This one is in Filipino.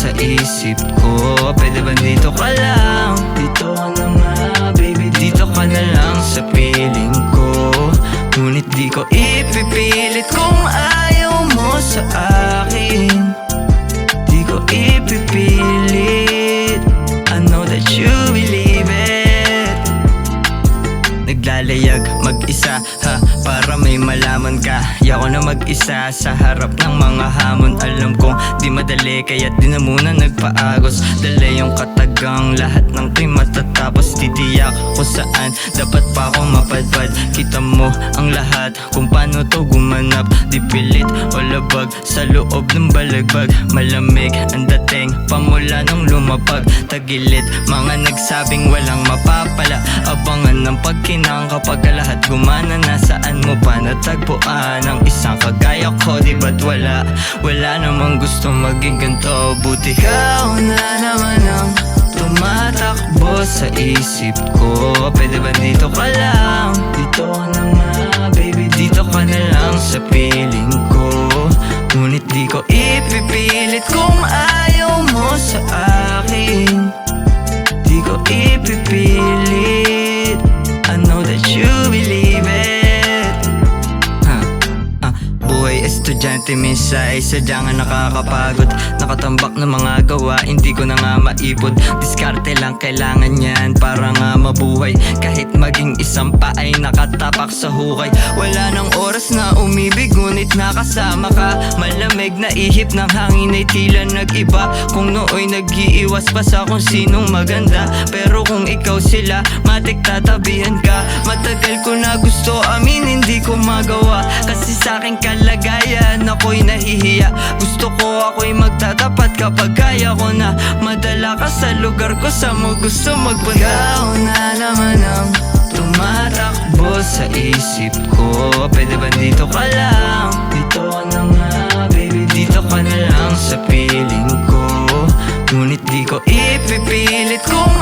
sa isip ko. Pwede ba dito ka lang? Dito ka na nga baby, dito ka na lang sa piling ko. Ngunit di ko ipipilit kung ayaw mo sa akin. Di ko ipipilit, I know that you believe it. Naglalayag mag-isa ha, para may malaman ka. Yaw na mag-isa sa harap ng mga hamon. Alam kong di madali, kaya't di na muna nagpaagos. Dala yung katagang, lahat ng to'y matatapos. Titiyak kung saan dapat pa akong mapadpad. Kita mo ang lahat kung paano to gumanap. Di pilit o labag sa loob ng balagbag. Malamig ang dating pamula nung lumapag. Tagilid mga nagsabing walang mapapala. Abangan ng pagkinang kapag lahat gumana. Nasaan mo pa natagpuan ang isang kagaya ko? Di ba't wala namang gusto maging ganito? Buti ikaw na naman ang tumatakbo sa isip ko. Pwede ba dito ka lang? Dito ka na nga baby, dito ka na lang sa piling ko. Ngunit di ko ipipilit kung ayaw mo sa akin. Di ko ipipilit, I know that you believe it. Buhay estudyante minsan ay sadyang nakakapagod. Nakatambak na mga gawa, hindi ko na nga maipod. Diskarte lang kailangan yan para nga mabuhay. Kahit maging isang pa ay nakatapak sa hukay. Wala nang oras na umibig, ngunit nakasama ka. Malamig na ihip ng hangin ay tila nag-iba. Kung nooy nag-iiwas pa sa kung sinong maganda. Pero kung ikaw sila, matik tatabihan ka. Matagal ko na gusto amin, hindi ko magawa. Kasi sa'king kalagayan ako'y nahihiya. Gusto ko ako'y magtatapat kapag kaya ko na. Madala ka sa lugar ko, sa mo gusto magpunta. Ikaw na naman ang tumatakbo sa isip ko. Pwede ba dito ka lang? Dito ka na nga baby, dito ka na lang sa piling ko. Ngunit di ko ipipilit kung